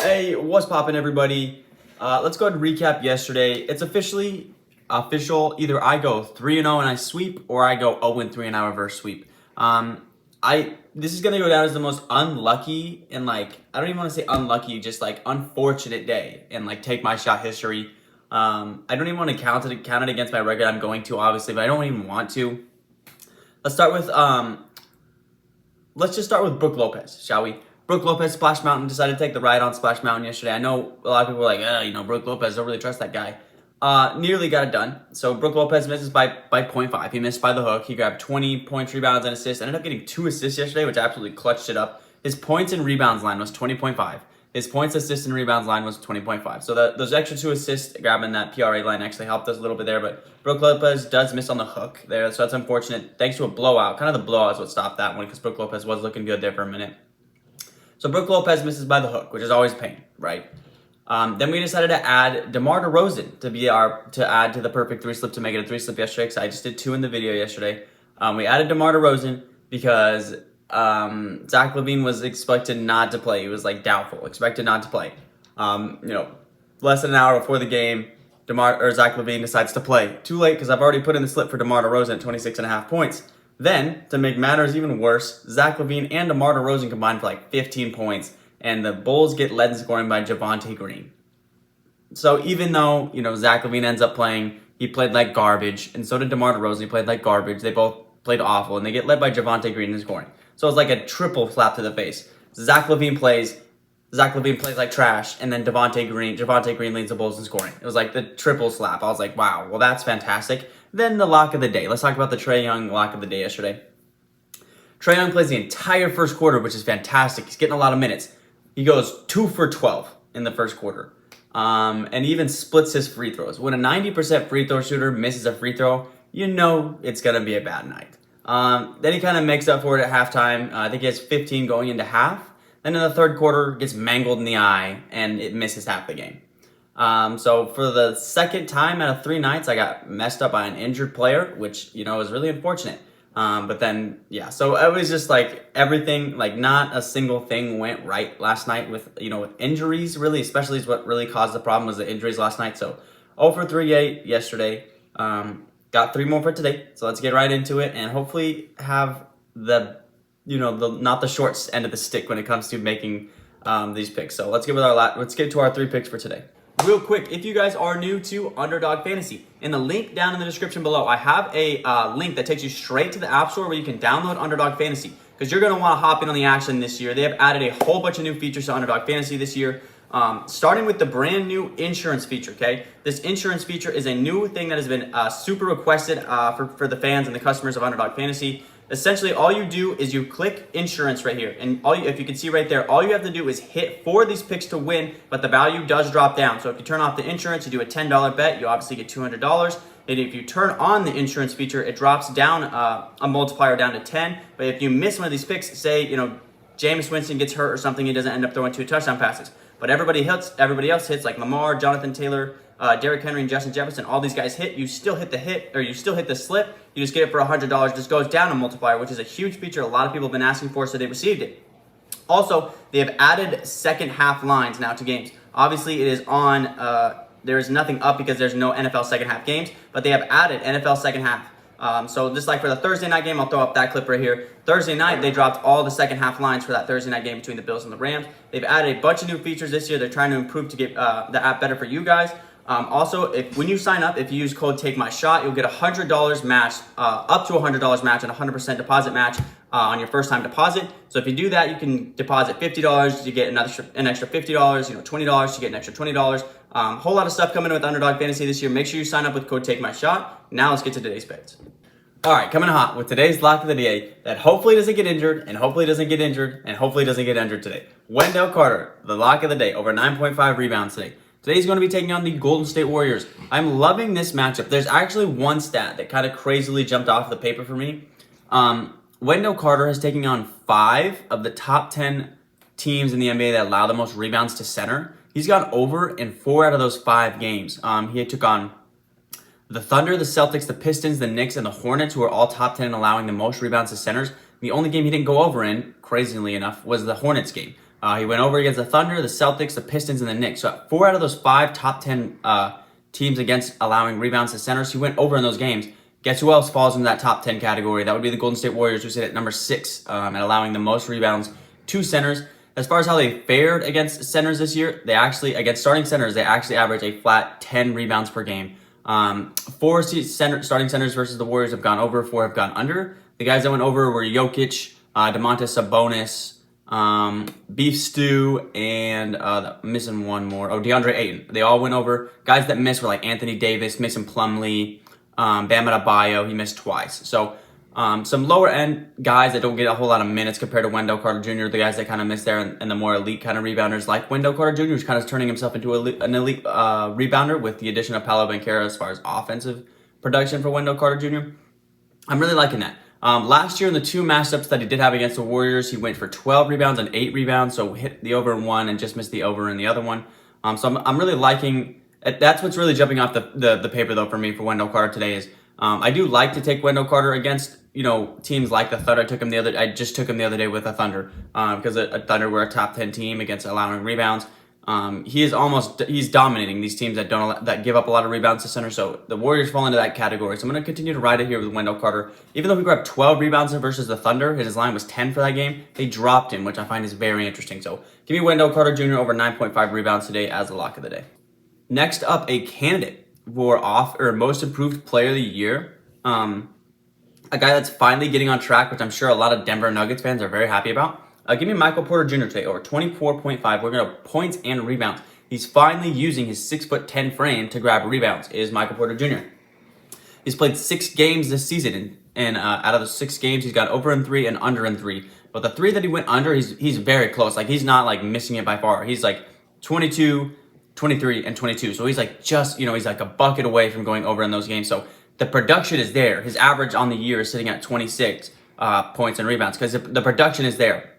Hey, what's poppin', everybody? Let's go ahead and recap yesterday. It's official. Either I go 3-0 and I sweep, or I go 0-3 and I reverse sweep. This is gonna go down as the most unlucky and I don't even want to say unlucky, just unfortunate day in take my shot history. I don't even want to count it against my record. I'm going to, obviously, but I don't even want to. Let's just start with Brook Lopez, shall we? Brook Lopez, Splash Mountain, decided to take the ride on Splash Mountain yesterday. I know a lot of people were like, Brook Lopez, don't really trust that guy. Nearly got it done. So Brook Lopez misses by 0.5. He missed by the hook. He grabbed 20 points, rebounds, and assists. Ended up getting 2 assists yesterday, which absolutely clutched it up. His points and rebounds line was 20.5. His points, assists, and rebounds line was 20.5. So those extra 2 assists grabbing that PRA line actually helped us a little bit there. But Brook Lopez does miss on the hook there, so that's unfortunate. Thanks to a blowout. Kind of the blowout is what stopped that one, because Brook Lopez was looking good there for a minute. So Brook Lopez misses by the hook, which is always pain, right? Then we decided to add DeMar DeRozan to add to the perfect 3-slip to make it a 3-slip yesterday, because I just did 2 in the video yesterday. We added DeMar DeRozan because Zach LaVine was expected not to play. He was doubtful, expected not to play. Less than an hour before the game, Zach LaVine decides to play. Too late, because I've already put in the slip for DeMar DeRozan at 26.5 points. Then, to make matters even worse, Zach LaVine and DeMar DeRozan combined for 15 points, and the Bulls get led in scoring by Javonte Green. So even though, Zach LaVine ends up playing, he played like garbage, and so did DeMar DeRozan. He played like garbage. They both played awful, and they get led by Javonte Green in scoring. So it's like a triple slap to the face. Zach LaVine plays like trash, and then Javonte Green leads the Bulls in scoring. It was like the triple slap. I was like, wow, well, that's fantastic. Then the lock of the day. Let's talk about the Trae Young lock of the day yesterday. Trae Young plays the entire first quarter, which is fantastic. He's getting a lot of minutes. He goes 2 for 12 in the first quarter, and even splits his free throws. When a 90% free throw shooter misses a free throw, you know it's going to be a bad night. Then he kind of makes up for it at halftime. I think he has 15 going into half. Then in the third quarter, gets mangled in the eye, and it misses half the game. So for the second time out of 3 nights, I got messed up by an injured player, which, is really unfortunate. But then, yeah, so it was just everything, not a single thing went right last night with injuries, really, especially is what really caused the problem was the injuries last night. So 0 for 3 yesterday, got 3 more for today. So let's get right into it and hopefully have not the short end of the stick when it comes to making these picks. So let's get to our 3 picks for today. Real quick, if you guys are new to Underdog Fantasy, in the link down in the description below, I have a link that takes you straight to the App Store where you can download Underdog Fantasy, because you're going to want to hop in on the action this year. They have added a whole bunch of new features to Underdog Fantasy this year, starting with the brand new insurance feature, okay? This insurance feature is a new thing that has been super requested for the fans and the customers of Underdog Fantasy. Essentially, all you do is you click insurance right here, and if you can see right there, all you have to do is hit 4 of these picks to win, but the value does drop down. So if you turn off the insurance, you do a $10 bet, you obviously get $200. And if you turn on the insurance feature, it drops down a multiplier down to 10. But if you miss one of these picks, say Jameis Winston gets hurt or something, he doesn't end up throwing 2 touchdown passes. But everybody else hits, like Lamar, Jonathan Taylor, Derrick Henry, and Justin Jefferson. All these guys hit. You still hit the slip. You just get it for $100. Just goes down a multiplier, which is a huge feature a lot of people have been asking for, so they received it. Also, they have added second half lines now to games. Obviously, it is on. There is nothing up because there's no NFL second half games, but they have added NFL second half. So just like for the Thursday night game, I'll throw up that clip right here. Thursday night, they dropped all the second half lines for that Thursday night game between the Bills and the Rams. They've added a bunch of new features this year. They're trying to improve to get the app better for you guys. Also, when you sign up, if you use code TAKEMYSHOT, you'll get $100 match, up to $100 match and 100% deposit match on your first time deposit. So if you do that, you can deposit $50, you get an extra $50, $20, you get an extra $20. Whole lot of stuff coming with Underdog Fantasy this year. Make sure you sign up with code TAKEMYSHOT. Now let's get to today's picks. All right, coming hot with today's lock of the day that hopefully doesn't get injured, and hopefully doesn't get injured, and hopefully doesn't get injured today. Wendell Carter, the lock of the day, over 9.5 rebounds today. Today's going to be taking on the Golden State Warriors. I'm loving this matchup. There's actually one stat that kind of crazily jumped off the paper for me. Wendell Carter has taken on 5 of the top 10 teams in the NBA that allow the most rebounds to center. He's gone over in 4 out of those 5 games. He took on the Thunder, the Celtics, the Pistons, the Knicks, and the Hornets, who are all top 10 in allowing the most rebounds to centers. The only game he didn't go over in, crazily enough, was the Hornets game. He went over against the Thunder, the Celtics, the Pistons, and the Knicks. So 4 out of those 5 top 10 teams against allowing rebounds to centers, he went over in those games. Guess who else falls into that top 10 category? That would be the Golden State Warriors, who sit at number 6 at allowing the most rebounds to centers. As far as how they fared against centers this year, against starting centers, they actually average a flat 10 rebounds per game. 4 starting centers versus the Warriors have gone over, 4 have gone under. The guys that went over were Jokic, Domantas Sabonis, Beef Stew, and missing one more. DeAndre Ayton. They all went over. Guys that missed were like Anthony Davis, Mason Plumlee, Bam Adebayo. He missed twice. So some lower end guys that don't get a whole lot of minutes compared to Wendell Carter Jr., the guys that kind of miss there, and the more elite kind of rebounders like Wendell Carter Jr., who's kind of turning himself into an elite rebounder with the addition of Paolo Banchero as far as offensive production for Wendell Carter Jr. I'm really liking that. Last year in the 2 matchups that he did have against the Warriors, he went for 12 rebounds and 8 rebounds, so hit the over in one and just missed the over in the other one. So I'm really liking. That's what's really jumping off the paper though for me for Wendell Carter today is I do like to take Wendell Carter against teams like the Thunder. I just took him the other day with the Thunder because a Thunder were a top 10 team against allowing rebounds. He's dominating these teams that give up a lot of rebounds to center. So the Warriors fall into that category. So I'm going to continue to ride it here with Wendell Carter. Even though he grabbed 12 rebounds versus the Thunder, his line was 10 for that game. They dropped him, which I find is very interesting. So give me Wendell Carter Jr. over 9.5 rebounds today as the lock of the day. Next up, a candidate for most improved player of the year. A guy that's finally getting on track, which I'm sure a lot of Denver Nuggets fans are very happy about. Give me Michael Porter Jr. today, over 24.5. We're going to points and rebounds. He's finally using his 6'10" frame to grab rebounds, is Michael Porter Jr. He's played 6 games this season, and out of the 6 games, he's got over in 3 and under in 3. But the 3 that he went under, he's very close. Like, he's not, like, missing it by far. He's, like, 22, 23, and 22. So he's, like, he's, like, a bucket away from going over in those games. So the production is there. His average on the year is sitting at 26 points and rebounds because the production is there.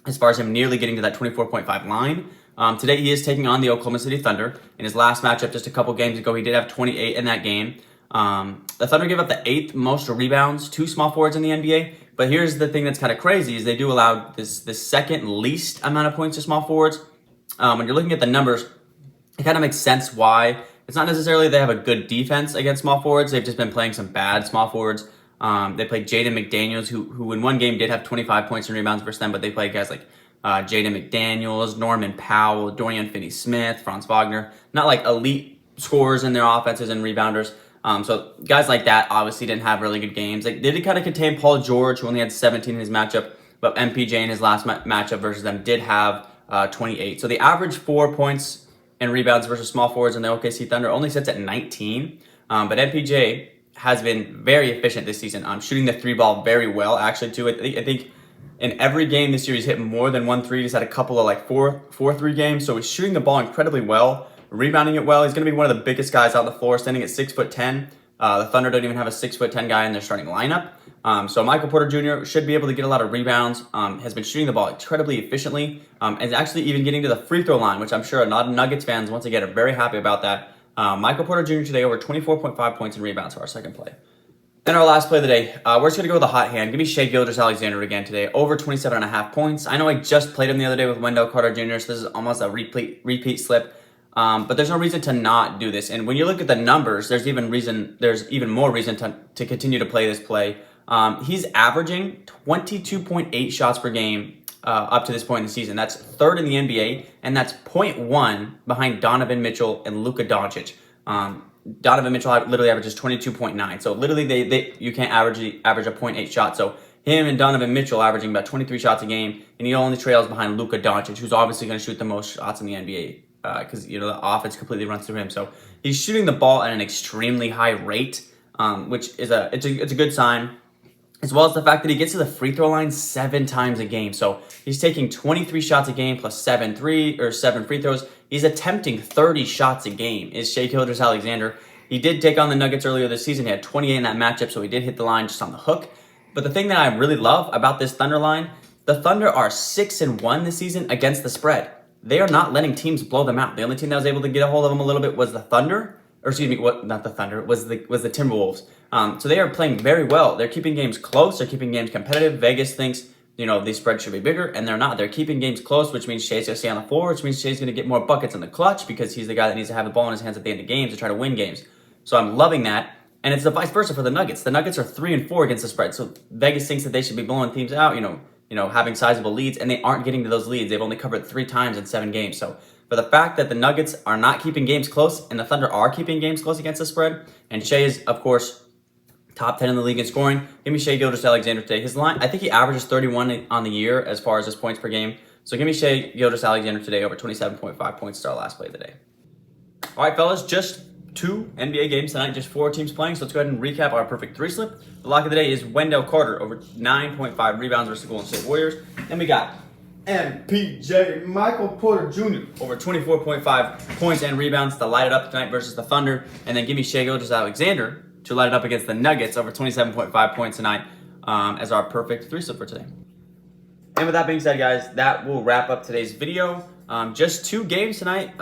As far as him nearly getting to that 24.5 line. Today he is taking on the Oklahoma City Thunder. In his last matchup just a couple games ago, he did have 28 in that game. The Thunder gave up the 8th most rebounds to small forwards in the NBA. But here's the thing that's kind of crazy is they do allow this second least amount of points to small forwards. When you're looking at the numbers, it kind of makes sense why. It's not necessarily they have a good defense against small forwards. They've just been playing some bad small forwards. They played Jaden McDaniels, who in one game did have 25 points and rebounds versus them, but they played guys like Jaden McDaniels, Norman Powell, Dorian Finney-Smith, Franz Wagner. Not like elite scorers in their offenses and rebounders. So guys like that obviously didn't have really good games. They did kind of contain Paul George, who only had 17 in his matchup, but MPJ in his last matchup versus them did have 28. So the average 4 points and rebounds versus small forwards in the OKC Thunder only sits at 19. But MPJ has been very efficient this season. Shooting the 3 ball very well, actually, too. I think in every game this year, he's hit more than 1 3. He's had a couple of like 4-3 games. So he's shooting the ball incredibly well, rebounding it well. He's going to be one of the biggest guys out on the floor, standing at 6'10". The Thunder don't even have a 6'10" guy in their starting lineup. So Michael Porter Jr. should be able to get a lot of rebounds, has been shooting the ball incredibly efficiently, and is actually even getting to the free throw line, which I'm sure a lot of Nuggets fans, once again, are very happy about that. Michael Porter Jr. today over 24.5 points and rebounds for our second play. Then our last play of the day, we're just going to go with a hot hand. Give me Shai Gilgeous-Alexander again today, over 27.5 points. I know I just played him the other day with Wendell Carter Jr., so this is almost a repeat slip. But there's no reason to not do this. And when you look at the numbers, there's even more reason to continue to play this play. He's averaging 22.8 shots per game up to this point in the season. That's 3rd in the NBA, and that's 0.1 behind Donovan Mitchell and Luka Doncic. Donovan Mitchell literally averages 22.9. So literally you can't average a 0.8 shot. So him and Donovan Mitchell averaging about 23 shots a game, and he only trails behind Luka Doncic, who's obviously going to shoot the most shots in the NBA because the offense completely runs through him. So he's shooting the ball at an extremely high rate, which is a good sign. As well as the fact that he gets to the free throw line 7 times a game. So he's taking 23 shots a game plus 7 free throws. He's attempting 30 shots a game, is Shai Gilgeous-Alexander. He did take on the Nuggets earlier this season. He had 28 in that matchup, so he did hit the line just on the hook. But the thing that I really love about this Thunder line, the Thunder are 6-1 this season against the spread. They are not letting teams blow them out. The only team that was able to get a hold of them a little bit was the Thunder. Or excuse me, not the Thunder, was the Timberwolves. So they are playing very well. They're keeping games close. They're keeping games competitive. Vegas thinks these spreads should be bigger, and they're not. They're keeping games close, which means Shai's going to stay on the floor, which means Shai's going to get more buckets in the clutch because he's the guy that needs to have the ball in his hands at the end of games to try to win games. So I'm loving that. And it's the vice versa for the Nuggets. The Nuggets are 3-4 against the spread. So Vegas thinks that they should be blowing teams out, having sizable leads, and they aren't getting to those leads. They've only covered 3 times in 7 games. So for the fact that the Nuggets are not keeping games close and the Thunder are keeping games close against the spread, and Shai is, of course, top 10 in the league in scoring. Give me Shai Gilgeous-Alexander today. His line, I think he averages 31 on the year as far as his points per game. So give me Shai Gilgeous-Alexander today over 27.5 points to our last play of the day. All right, fellas, just 2 NBA games tonight, just 4 teams playing. So let's go ahead and recap our perfect 3 slip. The lock of the day is Wendell Carter over 9.5 rebounds versus the Golden State Warriors. Then we got MPJ Michael Porter Jr. over 24.5 points and rebounds to light it up tonight versus the Thunder. And then give me Shai Gilgeous-Alexander to light it up against the Nuggets over 27.5 points tonight as our perfect 3 slip for today. And with that being said, guys, that will wrap up today's video. Just 2 games tonight.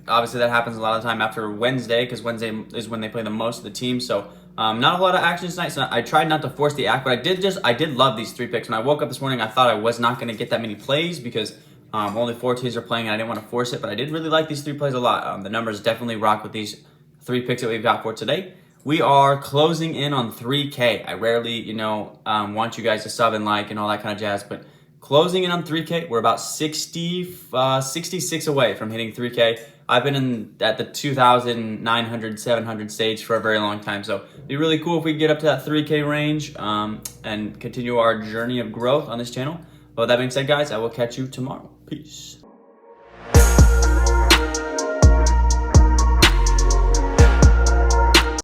Obviously, that happens a lot of the time after Wednesday because Wednesday is when they play the most of the teams. So not a whole lot of action tonight. So I tried not to force the act, but I did love these 3 picks. When I woke up this morning, I thought I was not going to get that many plays because only 4 teams are playing and I didn't want to force it. But I did really like these 3 plays a lot. The numbers definitely rock with these 3 picks that we've got for today. We are closing in on 3K. I rarely, want you guys to sub and like and all that kind of jazz, but closing in on 3K. We're about 66 away from hitting 3K. I've been at the 2,900, 700 stage for a very long time, so it'd be really cool if we get up to that 3K range and continue our journey of growth on this channel. But with that being said, guys, I will catch you tomorrow. Peace.